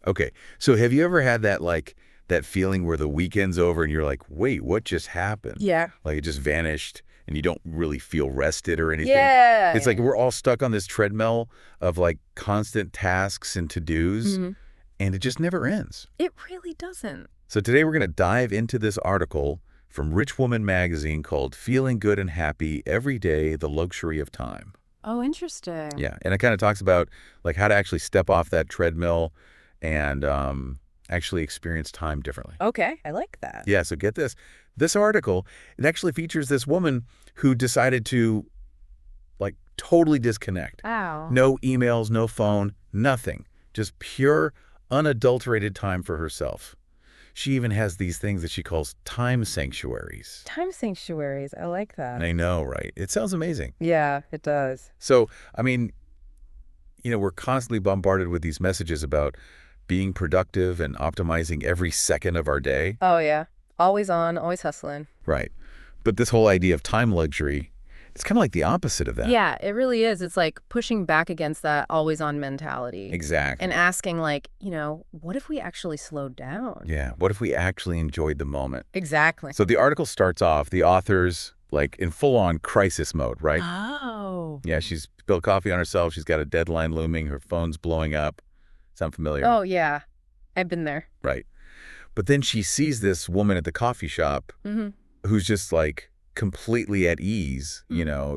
Okay. So have you ever had that, like, that feeling where the weekend's over and you're like, wait, what just happened? Yeah. Like it just vanished and you don't really feel rested or anything? It's like Yeah. we're all stuck on this treadmill of like constant tasks and to-dos, Hmm. and it just never ends. It really doesn't. So today we're going to dive into this article from Rich Woman magazine called Feeling Good and Happy Every Day, The Luxury of Time. Oh, interesting. Yeah, and it kind of talks about like how to actually step off that treadmill and actually experience time differently. Okay, I like that. Yeah, so get this. This article, it actually features this woman who decided to like totally disconnect. Wow. No emails, no phone, nothing. Just pure, unadulterated time for herself. She even has these things that she calls time sanctuaries. Time sanctuaries. I like that. I know, right? It sounds amazing. Yeah, it does. So, I mean, we're constantly bombarded with these messages about being productive and optimizing every second of our day. Oh, yeah. Always on, always hustling. Right. But this whole idea of time luxury, it's kind of like the opposite of that. Yeah, it really is. It's like pushing back against that always on mentality. Exactly. And asking like, what if we actually slowed down? Yeah. What if we actually enjoyed the moment? Exactly. So the article starts off, the author's like in full-on crisis mode, right? Oh. Yeah, she's spilled coffee on herself. She's got a deadline looming. Her phone's blowing up. Sound familiar? Oh, yeah. I've been there. Right. But then she sees this woman at the coffee shop who's just like completely at ease,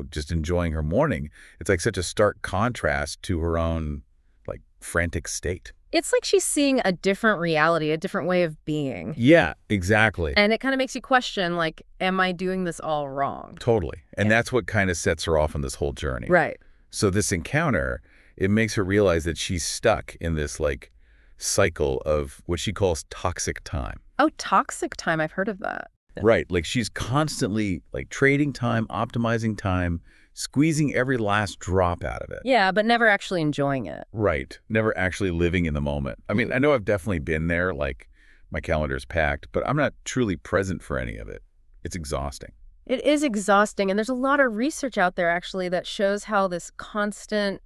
just enjoying her morning. It's like such a stark contrast to her own like frantic state. It's like she's seeing a different reality, a different way of being. Yeah, exactly. And it kind of makes you question, like, am I doing this all wrong? Totally. And that's what kind of sets her off on this whole journey. Right. So this encounter, it makes her realize that she's stuck in this like cycle of what she calls toxic time. Oh, toxic time. I've heard of that. Right. Like she's constantly like trading time, optimizing time, squeezing every last drop out of it. Yeah, but never actually enjoying it. Right. Never actually living in the moment. I mean, I know I've definitely been there, like my calendar's packed, but I'm not truly present for any of it. It's exhausting. It is exhausting, and there's a lot of research out there, actually, that shows how this constant,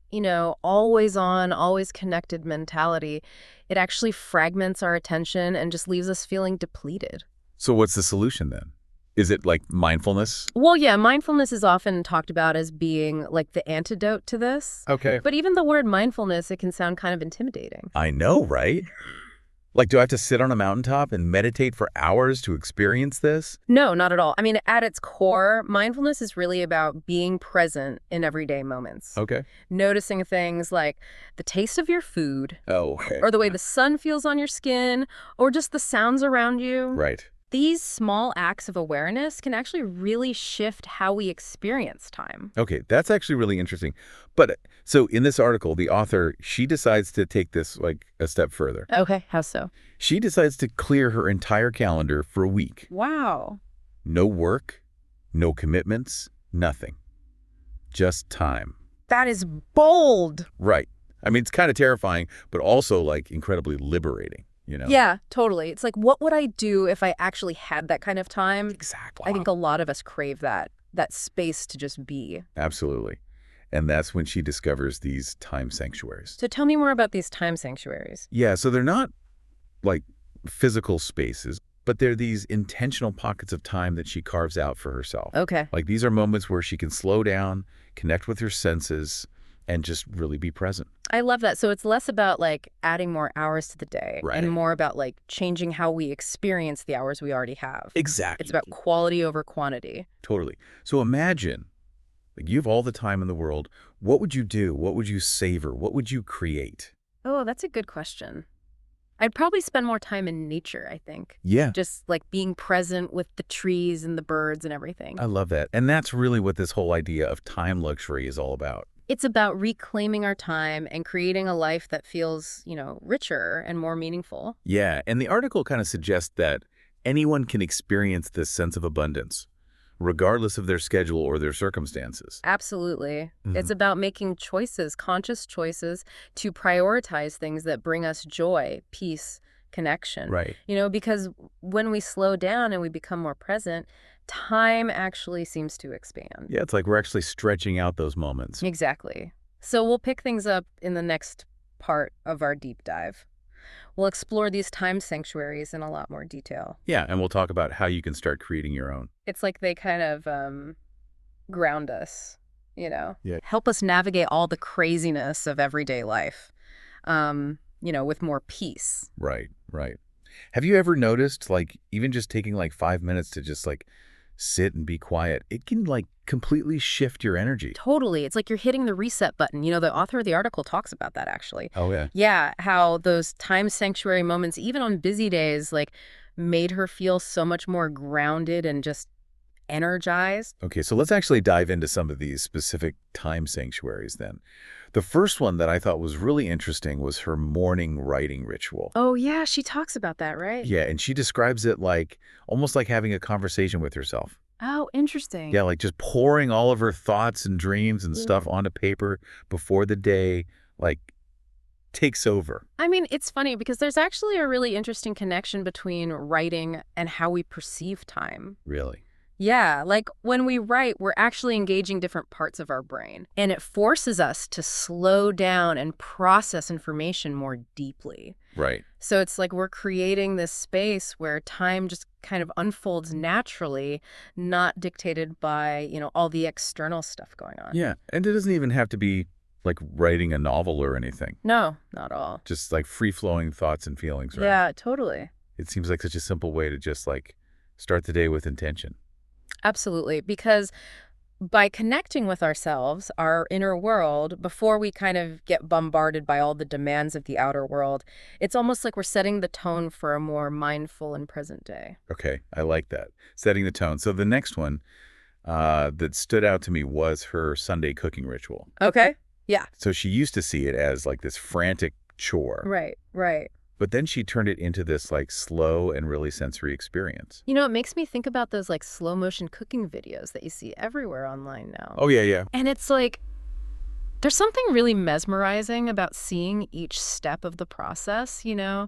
always on, always connected mentality, it actually fragments our attention and just leaves us feeling depleted. So what's the solution then? Is it like mindfulness? Well, yeah, mindfulness is often talked about as being like the antidote to this. Okay. But even the word mindfulness, it can sound kind of intimidating. I know, right? Like, do I have to sit on a mountaintop and meditate for hours to experience this? No, not at all. I mean, at its core, mindfulness is really about being present in everyday moments. Okay. Noticing things like the taste of your food, Oh, okay. or the way the sun feels on your skin, or just the sounds around you. Right. These small acts of awareness can actually really shift how we experience time. Okay, that's actually really interesting. But so in this article, the author, she decides to take this like a step further. Okay, how so? She decides to clear her entire calendar for a week. Wow. No work, no commitments, nothing. Just time. That is bold. Right. I mean, it's kind of terrifying, but also like incredibly liberating, Yeah, totally. It's like, what would I do if I actually had that kind of time? Exactly. I think a lot of us crave that space to just be. Absolutely. And that's when she discovers these time sanctuaries. So tell me more about these time sanctuaries. Yeah, so they're not like physical spaces, but they're these intentional pockets of time that she carves out for herself. Okay. Like these are moments where she can slow down, connect with her senses, and just really be present. I love that. So it's less about like adding more hours to the day Right. and more about like changing how we experience the hours we already have. Exactly. It's about quality over quantity. Totally. So imagine, like you have all the time in the world. What would you do? What would you savor? What would you create? Oh, that's a good question. I'd probably spend more time in nature, I think. Yeah. Just like being present with the trees and the birds and everything. I love that. And that's really what this whole idea of time luxury is all about. It's about reclaiming our time and creating a life that feels, richer and more meaningful. Yeah, and the article kind of suggests that anyone can experience this sense of abundance, regardless of their schedule or their circumstances. Absolutely. It's about making choices, conscious choices, to prioritize things that bring us joy, peace, connection. Right. Because when we slow down and we become more present, time actually seems to expand. Yeah, it's like we're actually stretching out those moments. Exactly. So we'll pick things up in the next part of our deep dive. We'll explore these time sanctuaries in a lot more detail. Yeah, and we'll talk about how you can start creating your own. It's like they kind of ground us, Yeah. help us navigate all the craziness of everyday life, with more peace. Right, right. Have you ever noticed, like, even just taking like 5 minutes to just like sit and be quiet, it can like completely shift your energy. Totally. It's like you're hitting the reset button. The author of the article talks about that, actually. Oh, yeah. Yeah, how those time sanctuary moments, even on busy days, like made her feel so much more grounded and just energized. Okay, so let's actually dive into some of these specific time sanctuaries then. The first one that I thought was really interesting was her morning writing ritual. Oh, yeah, she talks about that, right? Yeah, and she describes it like almost like having a conversation with herself. Oh, interesting. Yeah, like just pouring all of her thoughts and dreams and stuff onto paper before the day like takes over. I mean, it's funny because there's actually a really interesting connection between writing and how we perceive time. Really? Yeah, like when we write, we're actually engaging different parts of our brain, and it forces us to slow down and process information more deeply. Right. So it's like we're creating this space where time just kind of unfolds naturally, not dictated by, all the external stuff going on. Yeah, and it doesn't even have to be like writing a novel or anything. No, not all. Just like free-flowing thoughts and feelings, right? Yeah, totally. It seems like such a simple way to just like start the day with intention. Absolutely. Because by connecting with ourselves, our inner world, before we kind of get bombarded by all the demands of the outer world, it's almost like we're setting the tone for a more mindful and present day. Okay, I like that. Setting the tone. So the next one that stood out to me was her Sunday cooking ritual. Okay. Yeah. So she used to see it as like this frantic chore, Right, right. but then she turned it into this like slow and really sensory experience. It makes me think about those like slow motion cooking videos that you see everywhere online now. Oh, yeah, yeah. And it's like, there's something really mesmerizing about seeing each step of the process, the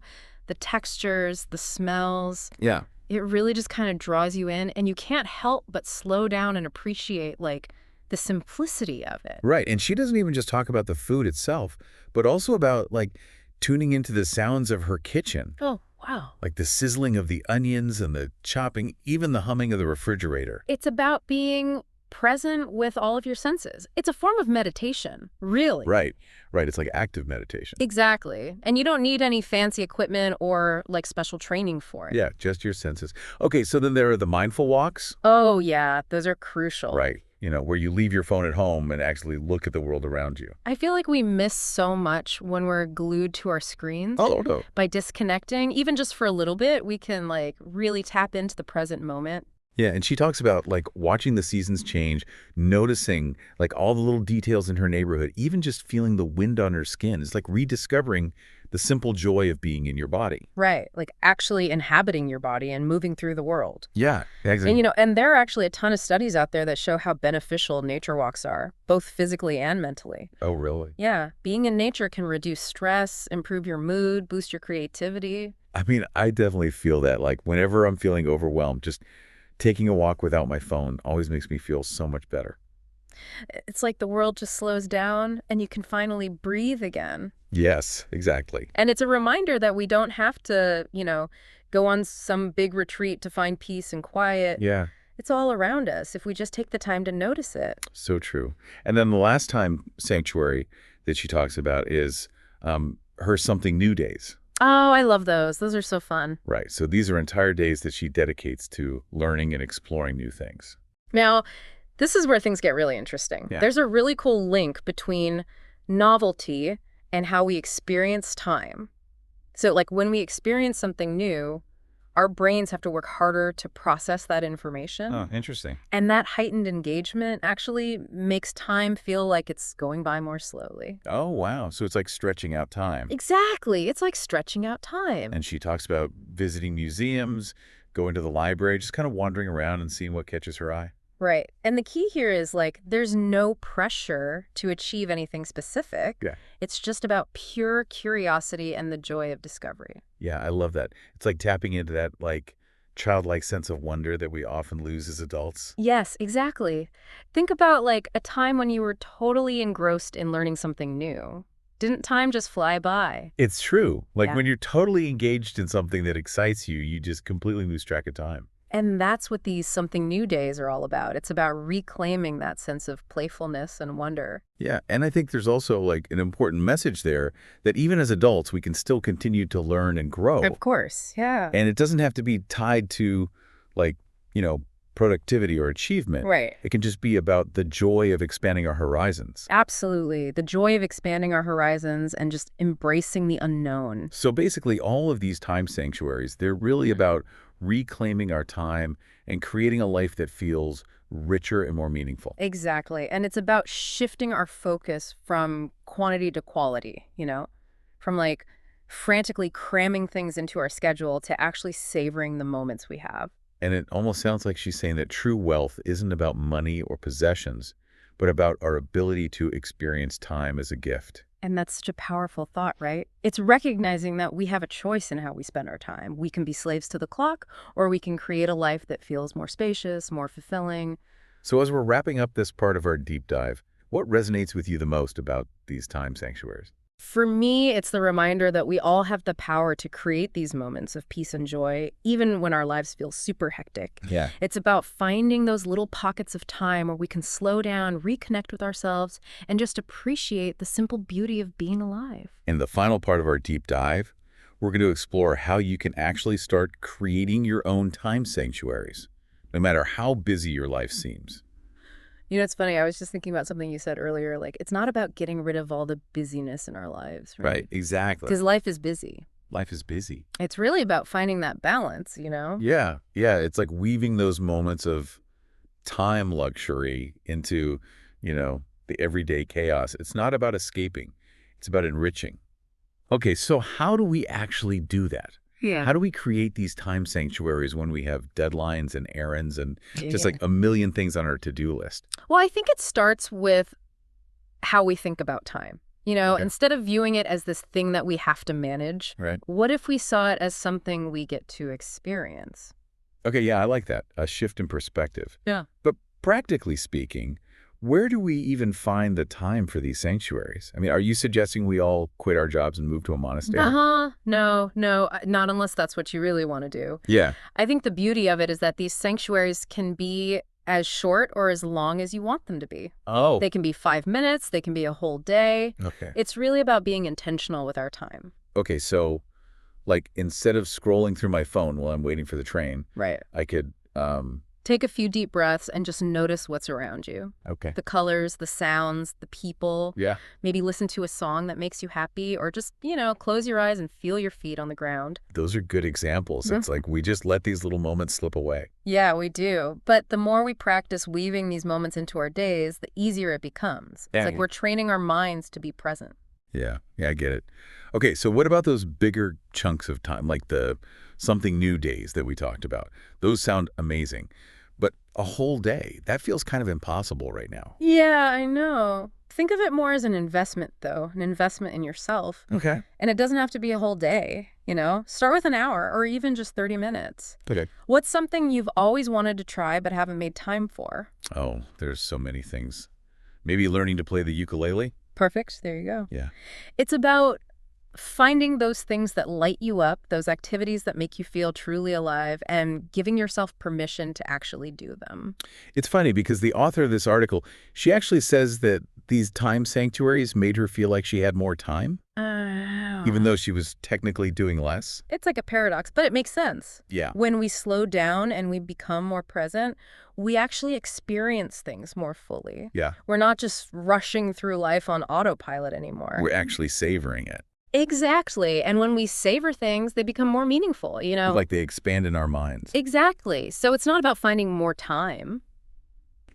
textures, the smells. Yeah. It really just kind of draws you in, and you can't help but slow down and appreciate like the simplicity of it. Right. And she doesn't even just talk about the food itself, but also about like tuning into the sounds of her kitchen. Oh, wow. Like the sizzling of the onions and the chopping, even the humming of the refrigerator. It's about being present with all of your senses. It's a form of meditation, really. Right. Right. It's like active meditation. Exactly. And you don't need any fancy equipment or like special training for it. Yeah, just your senses. Okay, so then there are the mindful walks. Oh, yeah. Those are crucial. Right. Where you leave your phone at home and actually look at the world around you. I feel like we miss so much when we're glued to our screens. Oh, no. By disconnecting, even just for a little bit, we can like really tap into the present moment. Yeah, and she talks about like watching the seasons change, noticing like all the little details in her neighborhood, even just feeling the wind on her skin. It's like rediscovering the simple joy of being in your body. Right. Like actually inhabiting your body and moving through the world. Yeah, exactly. And there are actually a ton of studies out there that show how beneficial nature walks are, both physically and mentally. Oh, really? Yeah. Being in nature can reduce stress, improve your mood, boost your creativity. I mean, I definitely feel that. Like whenever I'm feeling overwhelmed, just taking a walk without my phone always makes me feel so much better. It's like the world just slows down and you can finally breathe again. Yes, exactly. And it's a reminder that we don't have to, go on some big retreat to find peace and quiet. Yeah. It's all around us if we just take the time to notice it. So true. And then the last time sanctuary that she talks about is her something new days. Oh, I love those. Those are so fun. Right. So these are entire days that she dedicates to learning and exploring new things. Now, this is where things get really interesting. Yeah. There's a really cool link between novelty and how we experience time. So, like, when we experience something new, our brains have to work harder to process that information. Oh, interesting. And that heightened engagement actually makes time feel like it's going by more slowly. Oh, wow. So it's like stretching out time. Exactly. It's like stretching out time. And she talks about visiting museums, going to the library, just kind of wandering around and seeing what catches her eye. Right. And the key here is like there's no pressure to achieve anything specific. Yeah. It's just about pure curiosity and the joy of discovery. Yeah, I love that. It's like tapping into that like childlike sense of wonder that we often lose as adults. Yes, exactly. Think about like a time when you were totally engrossed in learning something new. Didn't time just fly by? It's true. Like Yeah. when you're totally engaged in something that excites you, you just completely lose track of time. And that's what these something new days are all about. It's about reclaiming that sense of playfulness and wonder. Yeah, and I think there's also like an important message there that even as adults, we can still continue to learn and Of grow. course, yeah. And it doesn't have to be tied to like, you know, productivity or achievement. Right. It can just be about the joy of expanding our horizons. Absolutely. The joy of expanding our horizons and just embracing the unknown. So basically, all of these time sanctuaries, they're really about reclaiming our time and creating a life that feels richer and more meaningful. Exactly. And it's about shifting our focus from quantity to quality, from like frantically cramming things into our schedule to actually savoring the moments we have. And it almost sounds like she's saying that true wealth isn't about money or possessions, but about our ability to experience time as a gift. And that's such a powerful thought, right? It's recognizing that we have a choice in how we spend our time. We can be slaves to the clock, or we can create a life that feels more spacious, more fulfilling. So as we're wrapping up this part of our deep dive, what resonates with you the most about these time sanctuaries? For me, it's the reminder that we all have the power to create these moments of peace and joy, even when our lives feel super hectic. Yeah. It's about finding those little pockets of time where we can slow down, reconnect with ourselves, and just appreciate the simple beauty of being alive. In the final part of our deep dive, we're going to explore how you can actually start creating your own time sanctuaries, no matter how busy your life seems. It's funny. I was just thinking about something you said earlier. Like, it's not about getting rid of all the busyness in our lives, right? Right, exactly. Because life is busy. Life is busy. It's really about finding that balance. Yeah, it's like weaving those moments of time luxury into, the everyday chaos. It's not about escaping. It's about enriching. Okay, so how do we actually do that? Yeah. How do we create these time sanctuaries when we have deadlines and errands and just Yeah. like a million things on our to-do list? Well, I think it starts with how we think about time. Okay. Instead of viewing it as this thing that we have to manage, Right. what if we saw it as something we get to experience? Okay, yeah, I like that. A shift in perspective. Yeah. But practically speaking, where do we even find the time for these sanctuaries? I mean, are you suggesting we all quit our jobs and move to a monastery? No, not unless that's what you really want to do. Yeah. I think the beauty of it is that these sanctuaries can be as short or as long as you want them to be. Oh. They can be 5 minutes, they can be a whole day. Okay. It's really about being intentional with our time. Okay, so like instead of scrolling through my phone while I'm waiting for the train, Right. I could, Take a few deep breaths and just notice what's around you. okay. The colors, the sounds, the people. Yeah. Maybe listen to a song that makes you happy, or just, close your eyes and feel your feet on the ground. Those are good examples. It's like we just let these little moments slip away. Yeah, we do. But the more we practice weaving these moments into our days, the easier it becomes. It's Yeah. like we're training our minds to be present. Yeah, I get it. Okay, so what about those bigger chunks of time, like the something new days that we talked about? Those sound amazing. But a whole day, that feels kind of impossible right now. Yeah, I know. Think of it more as an investment, though, an investment in yourself. Okay. And it doesn't have to be a whole day, Start with an hour or even just 30 minutes. Okay. What's something you've always wanted to try but haven't made time for? Oh, there's so many things. Maybe learning to play the ukulele? Perfect. There you go. Yeah. It's about finding those things that light you up, those activities that make you feel truly alive, and giving yourself permission to actually do them. It's funny because the author of this article, she actually says that these time sanctuaries made her feel like she had more time, even though she was technically doing less. It's like a paradox, but it makes sense. Yeah. When we slow down and we become more present, we actually experience things more fully. Yeah. We're not just rushing through life on autopilot anymore. We're actually savoring it. Exactly. And when we savor things, they become more meaningful, Like they expand in our minds. Exactly. So it's not about finding more time.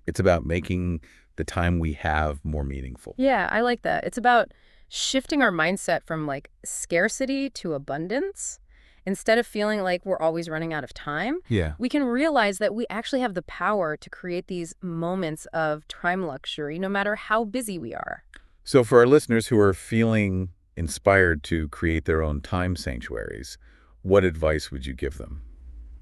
It's about making the time we have more meaningful. Yeah, I like that. It's about shifting our mindset from like scarcity to abundance. Instead of feeling like we're always running out of time, Yeah. we can realize that we actually have the power to create these moments of time luxury, no matter how busy we are. So for our listeners who are feeling inspired to create their own time sanctuaries, what advice would you give them?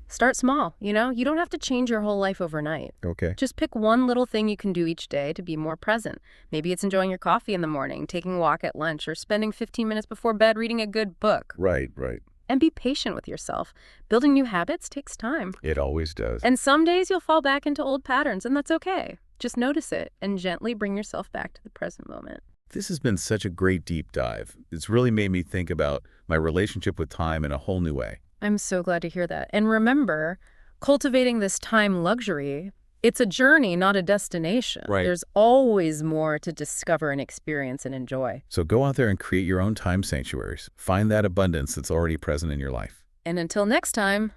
Start small, you know? You don't have to change your whole life overnight. Okay. Just pick one little thing you can do each day to be more present. Maybe it's enjoying your coffee in the morning, taking a walk at lunch, or spending 15 minutes before bed reading a good book. Right, right. And be patient with yourself. Building new habits takes time. It always does. And some days you'll fall back into old patterns, and that's okay. Just notice it and gently bring yourself back to the present moment. This has been such a great deep dive. It's really made me think about my relationship with time in a whole new way. I'm so glad to hear that. And remember, cultivating this time luxury, it's a journey, not a destination. Right. There's always more to discover and experience and enjoy. So go out there and create your own time sanctuaries. Find that abundance that's already present in your life. And until next time,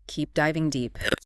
keep diving deep.